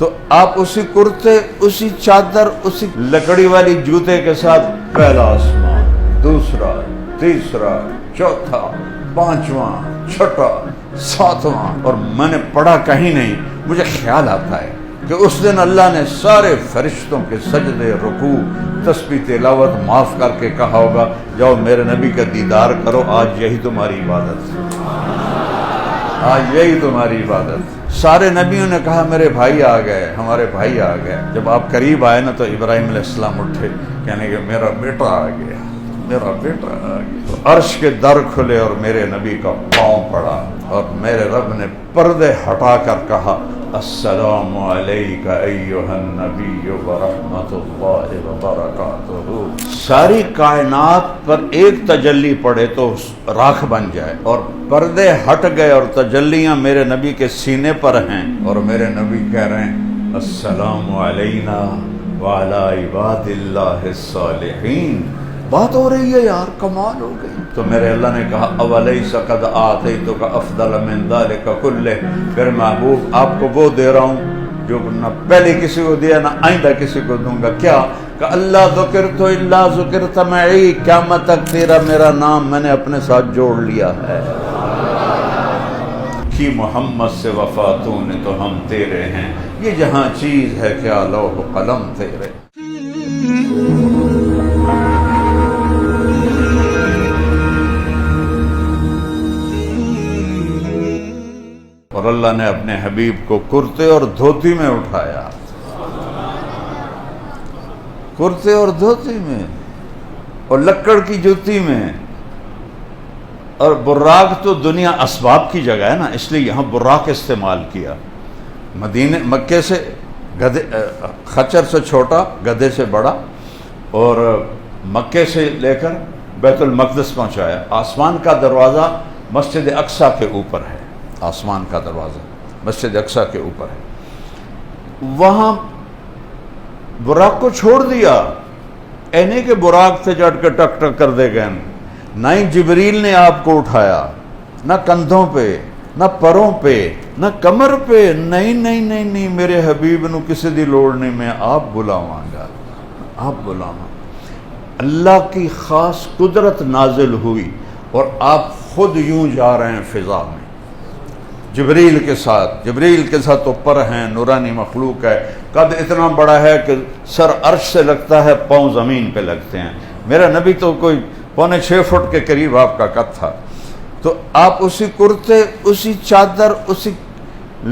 تو آپ اسی کرتے، اسی چادر، اسی لکڑی والی جوتے کے ساتھ پہلا آسمان، دوسرا، تیسرا، چوتھا، پانچواں، چھٹا، ساتواں، اور میں نے پڑھا کہیں نہیں، مجھے خیال آتا ہے کہ اس دن اللہ نے سارے فرشتوں کے سجدے، رکوع، تسبیح، تلاوت معاف کر کے کہا ہوگا جاؤ میرے نبی کا دیدار کرو، آج یہی تمہاری عبادت ہے، آج یہی تمہاری عبادت ہے۔ سارے نبیوں نے کہا میرے بھائی آ گئے، ہمارے بھائی آ گئے۔ جب آپ قریب آئے نا تو ابراہیم علیہ السلام اٹھے، کہنے کہ میرا بیٹا آ گیا، میرا بیٹا آ گیا۔ تو عرش کے در کھلے اور میرے نبی کا پاؤں پڑا، اور میرے رب نے پردے ہٹا کر کہا السلام علیک ایھا النبی ورحمۃ اللہ وبرکاتہ۔ ساری کائنات پر ایک تجلی پڑے تو راکھ بن جائے، اور پردے ہٹ گئے اور تجلیاں میرے نبی کے سینے پر ہیں، اور میرے نبی کہہ رہے ہیں السلام علینا وعلی عباد اللہ الصالحین۔ بات ہو رہی ہے یار، کمال ہو گئی۔ تو میرے اللہ نے کہا اولیس قد آتیتک افضل من ذلک کلہ، پھر محبوب آپ کو وہ دے رہا ہوں جو نہ پہلے کسی کو دیا نہ آئندہ کسی کو دوں گا۔ کیا کہ اللہ ذکرت الا ذکرت معی، قیامت تک تیرا میرا نام میں نے اپنے ساتھ جوڑ لیا ہے۔ کی محمد سے وفا تو نے تو ہم تیرے ہیں، یہ جہاں چیز ہے کیا لوح قلم تیرے۔ اور اللہ نے اپنے حبیب کو کرتے اور دھوتی میں اٹھایا، کرتے اور دھوتی میں، اور لکڑ کی جوتی میں۔ اور براق تو دنیا اسباب کی جگہ ہے نا، اس لیے یہاں براق استعمال کیا۔ مکے سے گدھے، خچر سے چھوٹا، گدھے سے بڑا، اور مکے سے لے کر بیت المقدس پہنچایا۔ آسمان کا دروازہ مسجد اقصیٰ کے اوپر ہے، آسمان کا دروازہ مسجد اقصیٰ کے اوپر ہے۔ وہاں براق کو چھوڑ دیا، نہیں کہ براق سے چڑھ کے ٹک ٹک کر دے گئے، نہ ہی جبریل نے آپ کو اٹھایا، نہ کندھوں پہ، نہ پروں پہ، نہ کمر پہ، نہیں، میرے حبیب نو کسی دی لوڑ نہیں، میں آپ بلاواں گا، آپ بلاواں۔ اللہ کی خاص قدرت نازل ہوئی، اور آپ خود یوں جا رہے ہیں فضا میں جبریل کے ساتھ اوپر ہیں، نورانی مخلوق ہے، قد اتنا بڑا ہے کہ سر عرش سے لگتا ہے، پاؤں زمین پہ لگتے ہیں۔ میرا نبی تو کوئی 6.25 فٹ کے قریب آپ کا قد تھا۔ تو آپ اسی کرتے، اسی چادر، اسی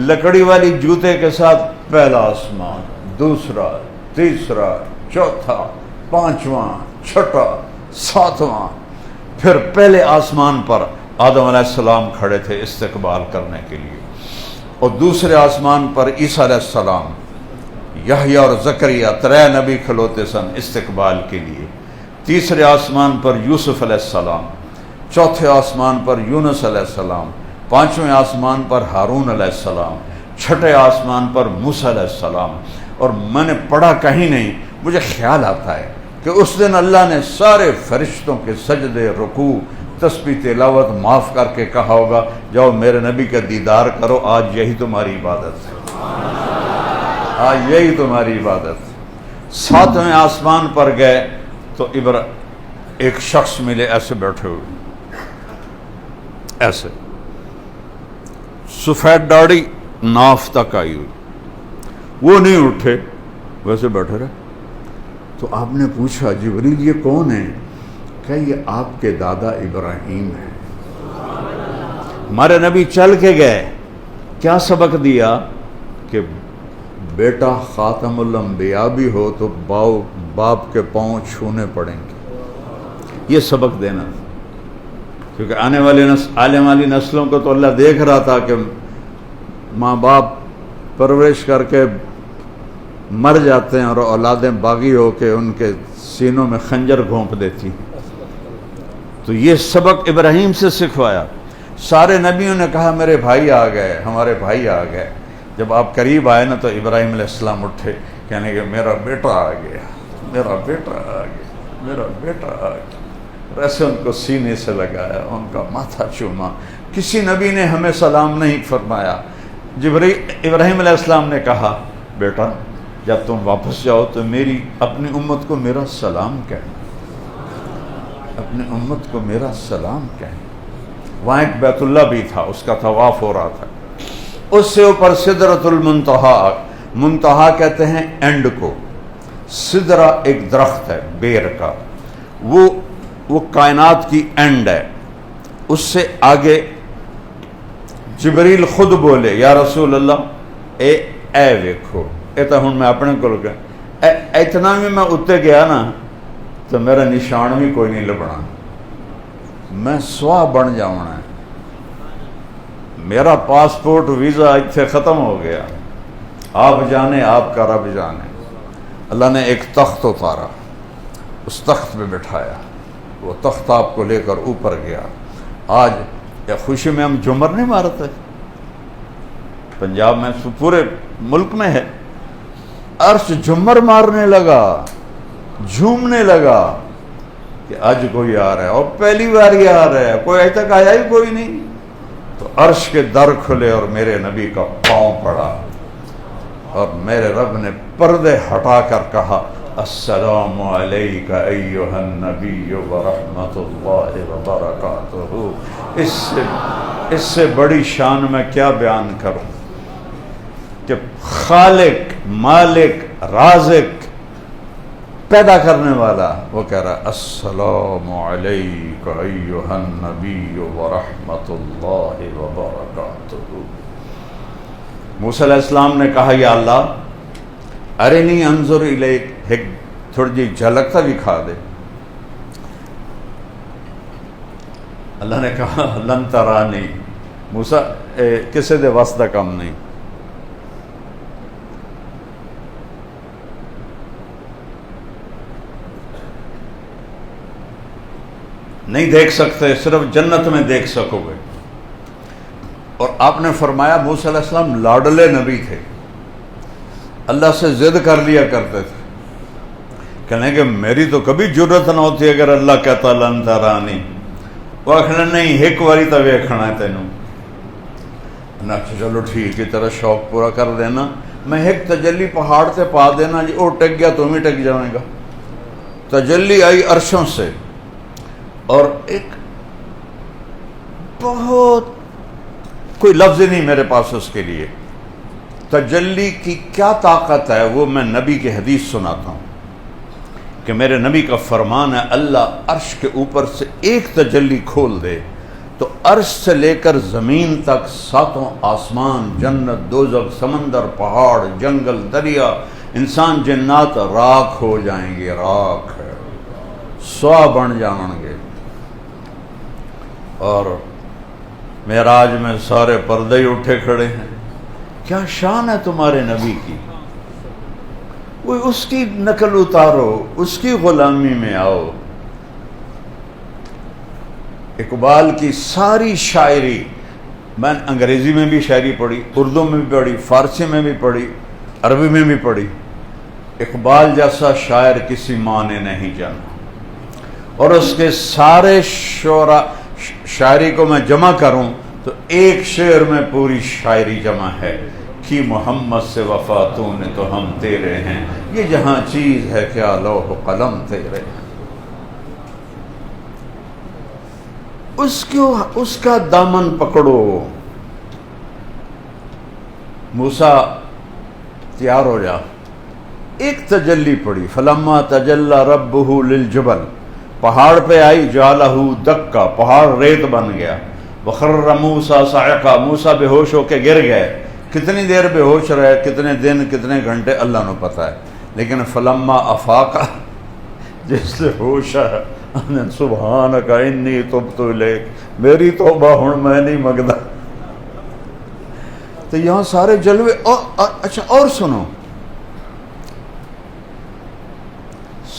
لکڑی والی جوتے کے ساتھ پہلا آسمان، دوسرا، تیسرا، چوتھا، پانچواں، چھٹا، ساتواں، پھر پہلے آسمان پر آدم علیہ السلام کھڑے تھے استقبال کرنے کے لیے، اور دوسرے آسمان پر عیسیٰ علیہ السلام، یحییٰ اور زکریا، 3 نبی کھلوتے سن استقبال کے لیے۔ تیسرے آسمان پر یوسف علیہ السلام، چوتھے آسمان پر یونس علیہ السلام، پانچویں آسمان پر ہارون علیہ السلام، چھٹے آسمان پر موسیٰ علیہ السلام۔ اور میں نے پڑھا کہیں نہیں، مجھے خیال آتا ہے کہ اس دن اللہ نے سارے فرشتوں کے سجدے، رکوع، تسبیح، تلاوت معاف کر کے کہا ہوگا جاؤ میرے نبی کا دیدار کرو، آج یہی تمہاری عبادت ہے، آج یہی تمہاری عبادت ہے۔ 7ویں آسمان پر گئے تو ایک شخص ملے، ایسے بیٹھے ہوئے، ایسے سفید داڑھی ناف تک آئی ہوئی، وہ نہیں اٹھے، ویسے بیٹھے رہے۔ تو آپ نے پوچھا جبریل یہ کون ہے؟ کہ یہ آپ کے دادا ابراہیم ہیں۔ ہمارے نبی چل کے گئے، کیا سبق دیا کہ بیٹا خاتم الانبیاء بھی ہو تو باپ کے پاؤں چھونے پڑیں گے، یہ سبق دینا، کیونکہ آنے والی نسلوں کو تو اللہ دیکھ رہا تھا کہ ماں باپ پرورش کر کے مر جاتے ہیں اور اولادیں باغی ہو کے ان کے سینوں میں خنجر گھونپ دیتی، تو یہ سبق ابراہیم سے سکھوایا۔ سارے نبیوں نے کہا میرے بھائی آ گئے، ہمارے بھائی آ گئے۔ جب آپ قریب آئے نا تو ابراہیم علیہ السلام اٹھے، کہنے کہ میرا بیٹا آ گیا، میرا بیٹا آ گیا، میرا بیٹا آ گیا۔ ایسے ان کو سینے سے لگایا، ان کا ماتھا چوما۔ کسی نبی نے ہمیں سلام نہیں فرمایا۔ ابراہیم علیہ السلام نے کہا بیٹا جب تم واپس جاؤ تو میری اپنی امت کو میرا سلام کہنا، اپنی امت کو میرا سلام کہنا۔ وہاں ایک بیت اللہ بھی تھا، اس کا طواف ہو رہا تھا، اس سے اوپر سدرۃ المنتہا، منتہا کہتے ہیں اینڈ کو، سدرہ ایک درخت ہے بیر کا، وہ کائنات کی اینڈ ہے۔ اس سے آگے جبریل خود بولے یا رسول اللہ اے ویکھو، اے تو ہوں میں اپنے کو گیا، اتنا بھی میں اتنے گیا نا تو میرا نشان بھی کوئی نہیں لبنا، میں سوا بن جاؤنا ہے، میرا پاسپورٹ ویزا اتنے ختم ہو گیا، آپ جانے آپ کا رب جانے۔ اللہ نے ایک تخت اتارا، اس تخت پہ بٹھایا، وہ تخت آپ کو لے کر اوپر گیا۔ آج یا خوشی میں ہم جھومر نہیں مارتے، پنجاب میں پورے ملک میں ہے، عرش جھومر مارنے لگا، جھومنے لگا کہ آج کوئی آ رہا ہے، اور پہلی بار ہی آ رہا ہے، کوئی اج تک آیا ہی کوئی نہیں۔ تو عرش کے در کھلے اور میرے نبی کا پاؤں پڑا، اور میرے رب نے پردے ہٹا کر کہا السلام علیک ایھا النبی ورحمۃ اللہ وبرکاتہ۔ اس سے بڑی شان میں کیا بیان کروں کہ خالق، مالک، رازق، پیدا کرنے والا وہ کہہ رہا السلام علیک ایھا النبی ورحمۃ اللہ وبرکاتہ۔ موسیٰ علیہ السلام نے کہا یا اللہ ارنی انظر الیک، ایک تھوڑی جی جھلک تو دکھا دے۔ اللہ نے کہا لن ترانی، موسیٰ کسی دے واسطہ کم نہیں، نہیں دیکھ سکتے، صرف جنت میں دیکھ سکو گے۔ اور آپ نے فرمایا موسیٰ علیہ السلام لاڈلے نبی تھے، اللہ سے ضد کر لیا کرتے تھے، کہنے کہ میری تو کبھی جرت نہ ہوتی اگر اللہ کہتا لن ترانی، وہ آخنا نہیں ایک باری تو ویکھنا ہے تینوں، چلو ٹھیک ہے تیرا شوق پورا کر دینا، میں ایک تجلی پہاڑ سے پا دینا جی، وہ ٹک گیا تم ہی ٹک جائے گا۔ تجلی آئی عرشوں سے، اور ایک بہت کوئی لفظ نہیں میرے پاس اس کے لیے، تجلی کی کیا طاقت ہے وہ میں نبی کی حدیث سناتا ہوں کہ میرے نبی کا فرمان ہے اللہ عرش کے اوپر سے ایک تجلی کھول دے تو عرش سے لے کر زمین تک ساتوں آسمان، جنت، دوزخ، سمندر، پہاڑ، جنگل، دریا، انسان، جنات راکھ ہو جائیں گے، راکھ ہے، سوا بن جائیں گے۔ اور معراج میں سارے پردے ہی اٹھے کھڑے ہیں، کیا شان ہے تمہارے نبی کی، وہ اس کی نقل اتارو، اس کی غلامی میں آؤ۔ اقبال کی ساری شاعری میں انگریزی میں بھی شاعری پڑھی، اردو میں بھی پڑھی، فارسی میں بھی پڑھی، عربی میں بھی پڑھی، اقبال جیسا شاعر کسی ماں نے نہیں جانا۔ اور اس کے سارے شاعری کو میں جمع کروں تو ایک شعر میں پوری شاعری جمع ہے کہ محمد سے وفا تو نے تو ہم تیرے ہیں، یہ جہاں چیز ہے کیا لوح و قلم تیرے ہیں۔ اس کا دامن پکڑو۔ موسیٰ تیار ہو جا، ایک تجلی پڑی، فلما تجلی ربہ للجبل، پہاڑ پہ آئی، جعلہ دکا، پہاڑ ریت بن گیا، وخر موسیٰ صعقا، موسیٰ بے ہوش ہو کے گر گئے۔ کتنی دیر بے ہوش رہے، کتنے دن، کتنے گھنٹے اللہ نے پتہ ہے، لیکن فلما افاقا، جس سے ہوش ہے، سبحانک انی تبت الیک، میری توبہ ہن میں نہیں مگدا۔ تو یہاں سارے جلوے، اچھا اور سنو،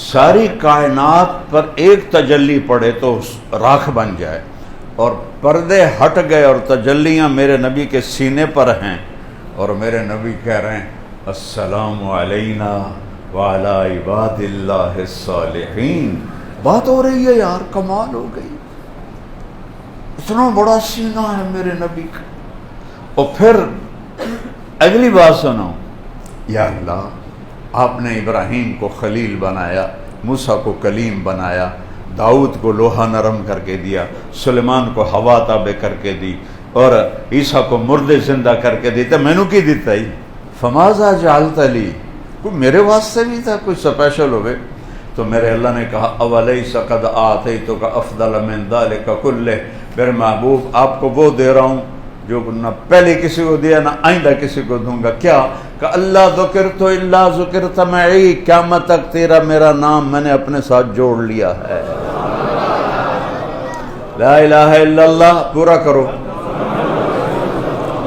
ساری کائنات پر ایک تجلی پڑے تو راکھ بن جائے، اور پردے ہٹ گئے اور تجلیاں میرے نبی کے سینے پر ہیں، اور میرے نبی کہہ رہے ہیں السلام علینا وعلی عباد اللہ الصالحین۔ بات ہو رہی ہے یار، کمال ہو گئی، اتنا بڑا سینہ ہے میرے نبی کا۔ اور پھر اگلی بات سنو، یا اللہ آپ نے ابراہیم کو خلیل بنایا، موسیٰ کو کلیم بنایا، داؤد کو لوہا نرم کر کے دیا، سلیمان کو ہوا تابع کر کے دی، اور عیسیٰ کو مردے زندہ کر کے دی، تو مینو کی دیتا ہی فماذا جعلت لی، کوئی میرے واسطے بھی تھا کوئی سپیشل ہوئے؟ تو میرے اللہ نے کہا اولیس قد آتیتک افضل من ذلک کلہ، میرے محبوب آپ کو وہ دے رہا ہوں جو نہ پہلے کسی کو دیا نہ آئندہ کسی کو دوں گا۔ کیا کہ اللہ ذکرت الا ذکرت معی، قیامت تک تیرا میرا نام میں نے اپنے ساتھ جوڑ لیا ہے۔ لا الہ الا اللہ پورا کرو،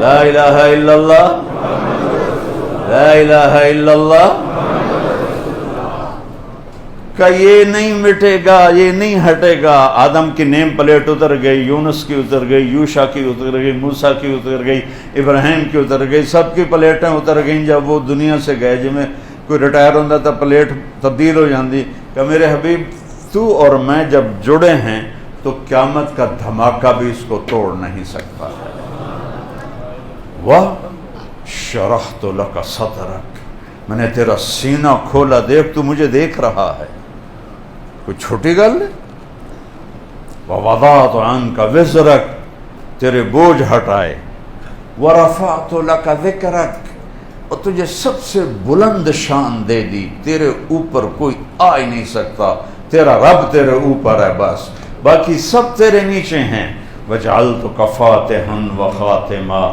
لا الہ الا اللہ، لا الہ الا اللہ، کہ یہ نہیں مٹے گا، یہ نہیں ہٹے گا۔ آدم کی نیم پلیٹ اتر گئی، یونس کی اتر گئی، یوشا کی اتر گئی، موسیٰ کی اتر گئی، ابراہیم کی اتر گئی، سب کی پلیٹیں اتر گئیں جب وہ دنیا سے گئے۔ جی میں کوئی ریٹائر ہوتا تھا پلیٹ تبدیل ہو جاتی کہ میرے حبیب تو اور میں جب جڑے ہیں تو قیامت کا دھماکہ بھی اس کو توڑ نہیں سکتا ہے۔ وَشَرَحْتُ لَكَ صَدْرَكَ، میں نے تیرا سینہ کھولا، دیکھ تو مجھے دیکھ رہا ہے، کوئی چھوٹی گل ہے۔ وَوَضَعْتُ عَنْكَ وِزْرَكَ، تیرے بوجھ ہٹائے۔ وَرَفَعْتُ لَكَ ذِكْرَكَ، اور تجھے سب سے بلند شان دے دی، تیرے اوپر کوئی آ ہی نہیں سکتا، تیرا رب تیرے اوپر ہے، بس باقی سب تیرے نیچے ہیں۔ وَجَعَلْتُكَ فَاتِحًا وَخَاتِمًا،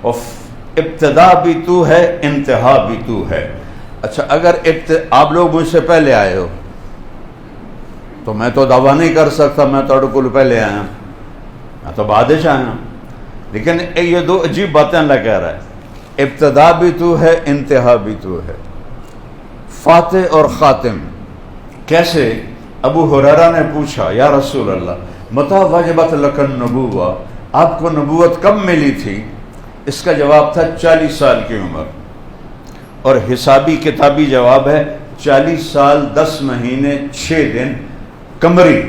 اور ابتدا بھی تو ہے، انتہا بھی تو ہے۔ اچھا اگر آپ لوگ مجھ سے پہلے آئے ہو تو میں تو دعویٰ نہیں کر سکتا میں تو کو پہلے آیا، میں تو بعد سے آیا، لیکن یہ دو عجیب باتیں اللہ کہہ رہا ہے، ابتدا بھی تو ہے، انتہا بھی تو ہے۔ فاتح اور خاتم کیسے؟ ابو ہریرہ نے پوچھا یا رسول اللہ متى وجبت لک النبوہ، آپ کو نبوت کب ملی تھی؟ اس کا جواب تھا 40 سال کی عمر، اور حسابی کتابی جواب ہے 40 سال 10 مہینے 6 دن قمری،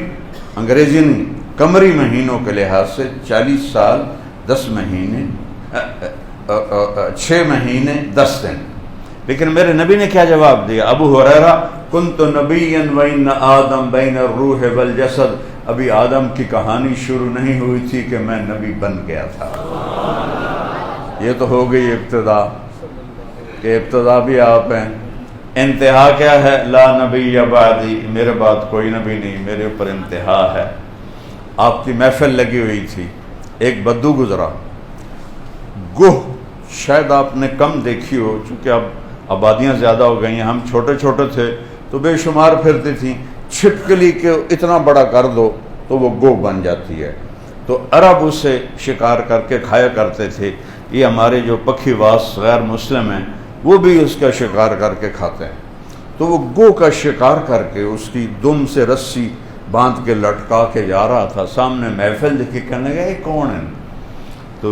انگریزی نہیں، قمری مہینوں کے لحاظ سے 40 سال 10 مہینے 6 مہینے 10 دن۔ لیکن میرے نبی نے کیا جواب دیا؟ ابو ہریرہ کنت نبیا وان آدم بین الروح والجسد، ابھی آدم کی کہانی شروع نہیں ہوئی تھی کہ میں نبی بن گیا تھا۔ یہ تو ہو گئی ابتدا، کہ ابتدا بھی آپ ہیں، انتہا کیا ہے؟ لا نبی بعدی، میرے بعد کوئی نبی نہیں، میرے اوپر انتہا ہے۔ آپ کی محفل لگی ہوئی تھی، ایک بدو گزرا، گوہ شاید آپ نے کم دیکھی ہو، چونکہ اب آبادیاں زیادہ ہو گئی ہیں، ہم چھوٹے چھوٹے تھے تو بے شمار پھرتی تھیں، چھپکلی کے اتنا بڑا کر دو تو وہ گو بن جاتی ہے، تو عرب اسے شکار کر کے کھایا کرتے تھے۔ یہ ہمارے جو پکھی واس غیر مسلم ہیں وہ بھی اس کا شکار کر کے کھاتے ہیں۔ تو وہ گو کا شکار کر کے اس کی دم سے رسی باندھ کے لٹکا کے جا رہا تھا، سامنے محفل دیکھی، کہنے لگا یہ کون ہے؟ تو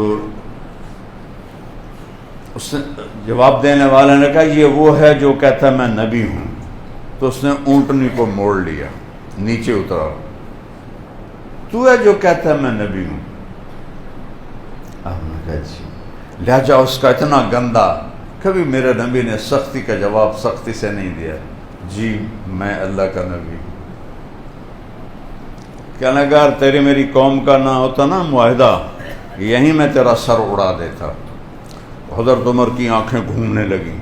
اس نے جواب دینے والے نے کہا یہ وہ ہے جو کہتا ہے میں نبی ہوں۔ تو اس نے اونٹنی کو موڑ لیا، نیچے اترا، تو ہے جو کہتا ہے میں نبی ہوں؟ آپ نے کہا جی۔ لہجہ اس کا اتنا گندا، کبھی میرے نبی نے سختی کا جواب سختی سے نہیں دیا، جی میں اللہ کا نبی ہوں۔ کہنے لگا تیری میری قوم کا نہ ہوتا نا معاہدہ، یہیں میں تیرا سر اڑا دیتا۔ حضرت عمر کی آنکھیں گھومنے لگیں،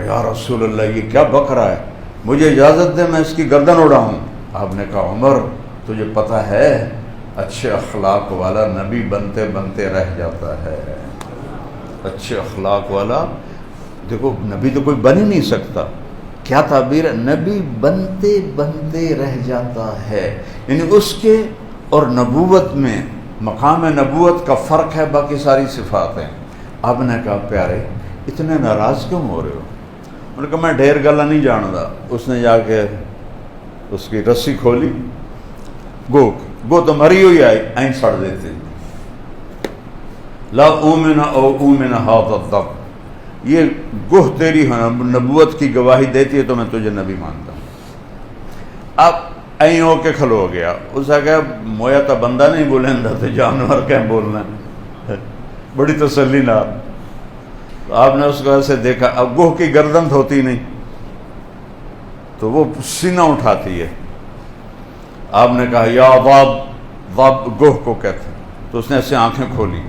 یا رسول اللہ یہ کیا بک رہا ہے، مجھے اجازت دے میں اس کی گردن اڑاؤں۔ آپ نے کہا عمر تجھے پتہ ہے اچھے اخلاق والا نبی بنتے بنتے رہ جاتا ہے، اچھے اخلاق والا، دیکھو نبی تو کوئی بن ہی نہیں سکتا، کیا تعبیر ہے، نبی بنتے بنتے رہ جاتا ہے، یعنی اس کے اور نبوت میں مقام نبوت کا فرق ہے، باقی ساری صفات ہیں۔ آپ نے کہا پیارے اتنے ناراض کیوں ہو رہے ہو؟ انہوں نے کہا میں ڈھیر گلا نہیں جانتا۔ اس نے جا کے اس کی رسی کھولی، گو تو مری ہوئی آئی، این سڑ دیتے، لا اومن او اومن ھذا الضب، یہ گوہ تیری نبوت کی گواہی دیتی ہے تو میں تجھے نبی مانتا ہوں۔ اب این ہو کے کھلو ہو گیا، اس نے کہا مویا تو بندہ نہیں بولیں تھے، جانور کہیں بولنا ہے، بڑی تسلی نہ۔ تو آپ نے اس کو ایسے دیکھا، اب گوہ کی گردن ہوتی نہیں تو وہ سینہ اٹھاتی ہے. آپ نے کہا یا ضاب، ضاب گوہ کو کہتے ہیں. تو اس نے ایسے آنکھیں کھولی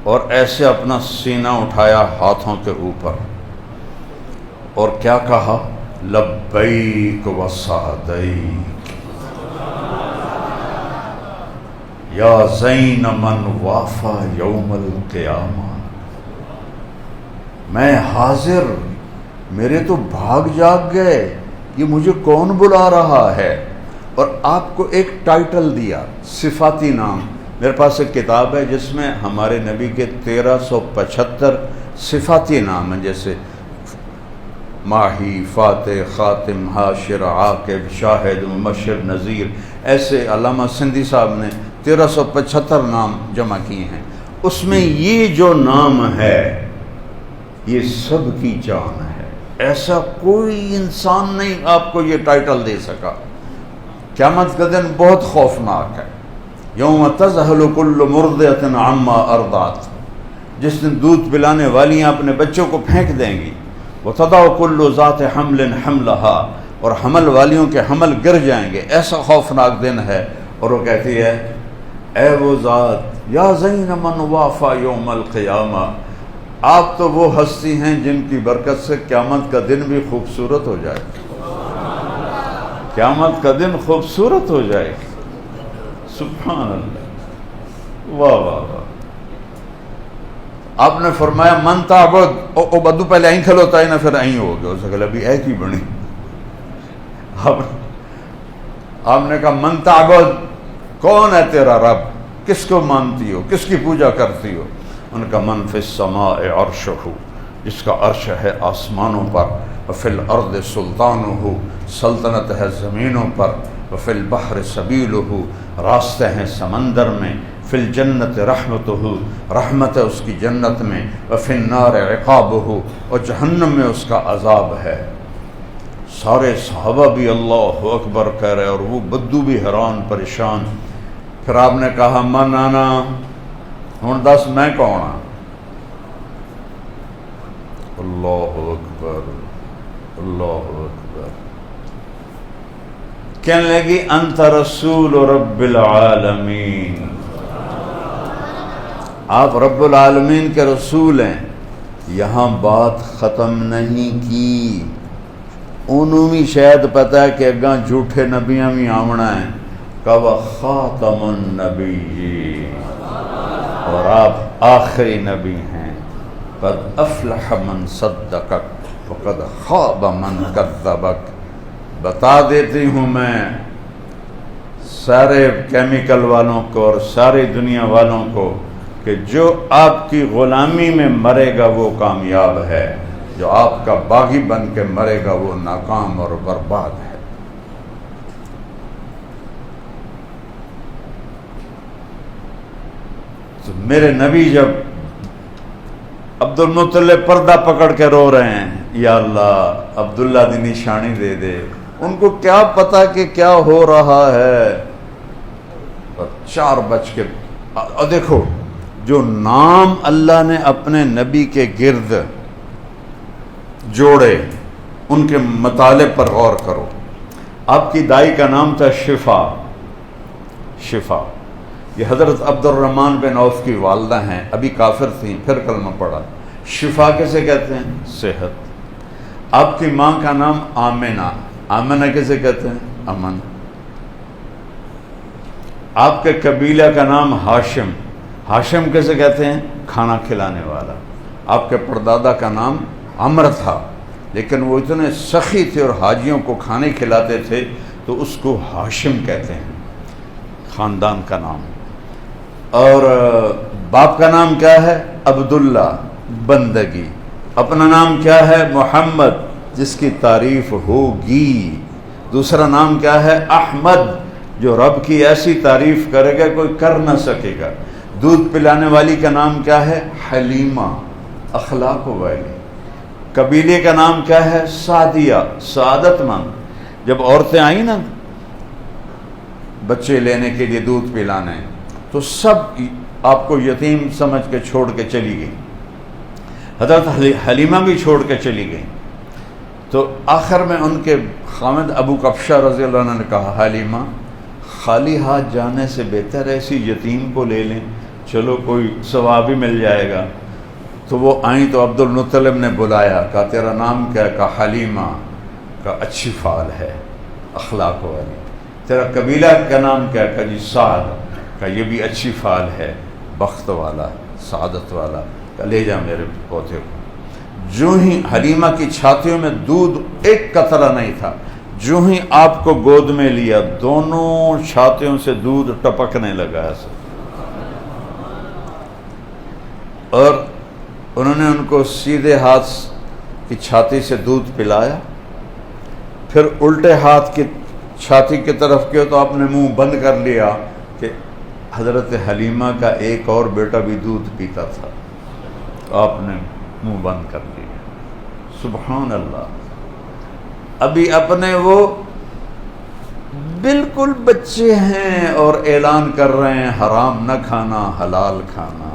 اور ایسے اپنا سینہ اٹھایا ہاتھوں کے اوپر اور کیا کہا، لبیک و سعدیک یا زین من وافا یوم القیامہ. میں حاضر، میرے تو بھاگ جاگ گئے، یہ مجھے کون بلا رہا ہے. اور آپ کو ایک ٹائٹل دیا، صفاتی نام. میرے پاس ایک کتاب ہے جس میں ہمارے نبی کے 1375 صفاتی نام ہیں، جیسے ماہی، فاتح، خاتم، حاشر، عاقب، شاہد، مبشر، نذیر. ایسے علامہ سندھی صاحب نے 1375 نام جمع کیے ہیں. اس میں یہ جو نام ہے یہ سب کی جان ہے. ایسا کوئی انسان نہیں آپ کو یہ ٹائٹل دے سکا. قیامت کا دن بہت خوفناک ہے. یوم تذہل کل مرضعۃ عما ارضعت، جس دن دودھ پلانے والیاں اپنے بچوں کو پھینک دیں گی. وتضع کل ذات حمل حملها، اور حمل والیوں کے حمل گر جائیں گے. ایسا خوفناک دن ہے. اور وہ کہتی ہے اے وہ ذات یا زین من وافا یوم القیامہ، آپ تو وہ ہستی ہیں جن کی برکت سے قیامت کا دن بھی خوبصورت ہو جائے. قیامت کا دن خوبصورت ہو جائے. سبحان اللہ، واہ واہ واہ. آپ نے فرمایا من تعبد، او بدو پہلے این کھلوتا ہے نا، پھر این ہو گیا. اسے کہا ابھی ایک ہی بنی. آپ نے کہا من تعبد، کون ہے تیرا رب، کس کو مانتی ہو، کس کی پوجا کرتی ہو. ان کا من فی السماء عرشہ، جس کا عرش ہے آسمانوں پر. وفی الارض سلطانہ، سلطنت ہے زمینوں پر. وفی البحر سبیلہ، راستے ہیں سمندر میں. فی الجنت رحمتہ، رحمت ہے اس کی جنت میں. وفی النار عقابہ، اور جہنم میں اس کا عذاب ہے. سارے صحابہ بھی اللہ اکبر کہہ رہے اور وہ بدو بھی حیران پریشان. پھر آپ نے کہا من انا، ہوں دس میں کون ہاں. اللہ اکبر، اللہ اکبر. کہنے لگی انت رسول رب العالمین، آپ رب العالمین کے رسول ہیں. یہاں بات ختم نہیں کی. انہوں بھی شاید پتہ ہے کہ اگاں جھوٹے نبیاں بھی آمنا ہیں. کہا خاتم النبی، اور آپ آخری نبی ہیں. قد افلح من صدقک وقد خاب من کذبک. بتا دیتی ہوں میں سارے کیمیکل والوں کو اور ساری دنیا والوں کو کہ جو آپ کی غلامی میں مرے گا وہ کامیاب ہے، جو آپ کا باغی بن کے مرے گا وہ ناکام اور برباد ہے. تو میرے نبی جب عبد المطلب پردہ پکڑ کے رو رہے ہیں، یا اللہ عبداللہ دی نشانی دے دے. ان کو کیا پتا کہ کیا ہو رہا ہے. 4 بج کے، اور دیکھو جو نام اللہ نے اپنے نبی کے گرد جوڑے ان کے مطالب پر غور کرو. آپ کی دائی کا نام تھا شفا. شفا یہ حضرت عبد الرحمن بن عوف کی والدہ ہیں، ابھی کافر تھیں پھر کلمہ پڑھا. شفا کیسے کہتے ہیں؟ صحت. آپ کی ماں کا نام آمنہ. آمنہ کیسے کہتے ہیں؟ امن. آپ کے قبیلہ کا نام ہاشم. ہاشم کیسے کہتے ہیں؟ کھانا کھلانے والا. آپ کے پردادا کا نام عمر تھا، لیکن وہ اتنے سخی تھے اور حاجیوں کو کھانے کھلاتے تھے تو اس کو ہاشم کہتے ہیں، خاندان کا نام. اور باپ کا نام کیا ہے؟ عبداللہ، بندگی. اپنا نام کیا ہے؟ محمد، جس کی تعریف ہوگی. دوسرا نام کیا ہے؟ احمد، جو رب کی ایسی تعریف کرے گا کوئی کر نہ سکے گا. دودھ پلانے والی کا نام کیا ہے؟ حلیمہ، اخلاق والی. قبیلے کا نام کیا ہے؟ سعدیہ، سعادت مند. جب عورتیں آئیں نا بچے لینے کے لیے دودھ پلانے تو سب آپ کو یتیم سمجھ کے چھوڑ کے چلی گئی، حضرت حلیمہ بھی چھوڑ کے چلی گئیں. تو آخر میں ان کے خامد ابو کبشہ رضی اللہ عنہ نے کہا حلیمہ خالی ہاتھ جانے سے بہتر ہے اسی یتیم کو لے لیں, چلو کوئی ثواب ہی مل جائے گا. تو وہ آئیں تو عبد المطلب نے بلایا, کہا تیرا نام کیا ہے؟ کہا حلیمہ. کہا اچھی فعال ہے, اخلاق والی. تیرا قبیلہ کا نام کیا ہے؟ کہا جی سعد. کہا یہ بھی اچھی فعال ہے, بخت والا, سعادت والا. کہا لے جا میرے پوتے کو. جو ہی حلیمہ کی چھاتیوں میں دودھ ایک قطرہ نہیں تھا, جو ہی آپ کو گود میں لیا دونوں چھاتیوں سے دودھ ٹپکنے لگا ایسے. اور انہوں نے ان کو سیدھے ہاتھ کی چھاتی سے دودھ پلایا, پھر الٹے ہاتھ کی چھاتی کی طرف کیا تو آپ نے منہ بند کر لیا کہ حضرت حلیمہ کا ایک اور بیٹا بھی دودھ پیتا تھا, تو آپ نے منہ بند کر لیا. سبحان اللہ. ابھی اپنے وہ بالکل بچے ہیں اور اعلان کر رہے ہیں حرام نہ کھانا حلال کھانا,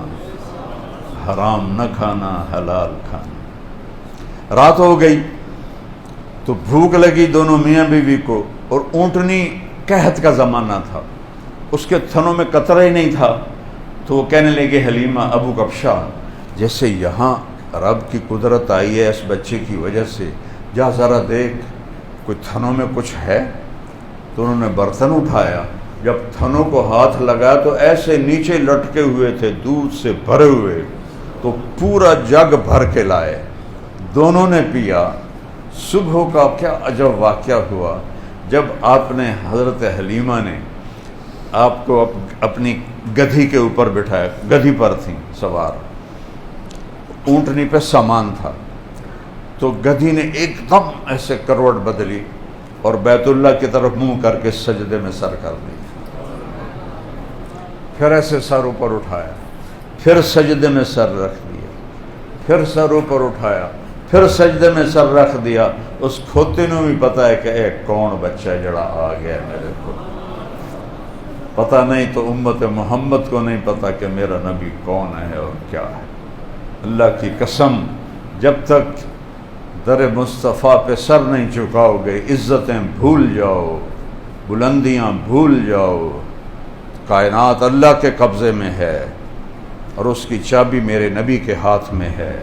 حرام نہ کھانا حلال کھانا. رات ہو گئی تو بھوک لگی دونوں میاں بیوی کو, اور اونٹنی قحط کا زمانہ تھا, اس کے تھنوں میں قطرہ ہی نہیں تھا. تو وہ کہنے لگے حلیمہ ابو کبشہ جیسے یہاں رب کی قدرت آئی ہے اس بچے کی وجہ سے, جا ذرا دیکھ کوئی تھنوں میں کچھ ہے. تو انہوں نے برتن اٹھایا, جب تھنوں کو ہاتھ لگایا تو ایسے نیچے لٹکے ہوئے تھے دودھ سے بھرے ہوئے, تو پورا جگ بھر کے لائے, دونوں نے پیا. صبح کا کیا عجب واقعہ ہوا جب آپ نے حضرت حلیمہ نے آپ کو اپنی گدھی کے اوپر بٹھایا, گدھی پر تھیں سوار, اونٹنی پہ سامان تھا, تو گدھی نے ایک دم ایسے کروٹ بدلی اور بیت اللہ کی طرف منہ کر کے سجدے میں سر کر دی. پھر ایسے سر اوپر اٹھایا, پھر سجدے میں سر رکھ دیا, پھر سر اوپر اٹھایا, پھر سجدے میں سر رکھ دیا. اس کھوتے نے بھی پتا ہے کہ اے کون بچہ جڑا آ گیا میرے کو, پتہ نہیں تو امت محمد کو نہیں پتا کہ میرا نبی کون ہے اور کیا ہے. اللہ کی قسم جب تک در مصطفیٰ پہ سر نہیں چکاؤ گے, عزتیں بھول جاؤ, بلندیاں بھول جاؤ. کائنات اللہ کے قبضے میں ہے اور اس کی چابی میرے نبی کے ہاتھ میں ہے.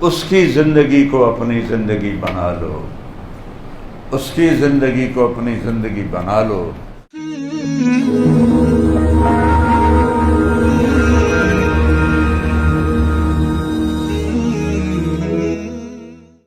اس کی زندگی کو اپنی زندگی بنا لو, اس کی زندگی کو اپنی زندگی بنا لو.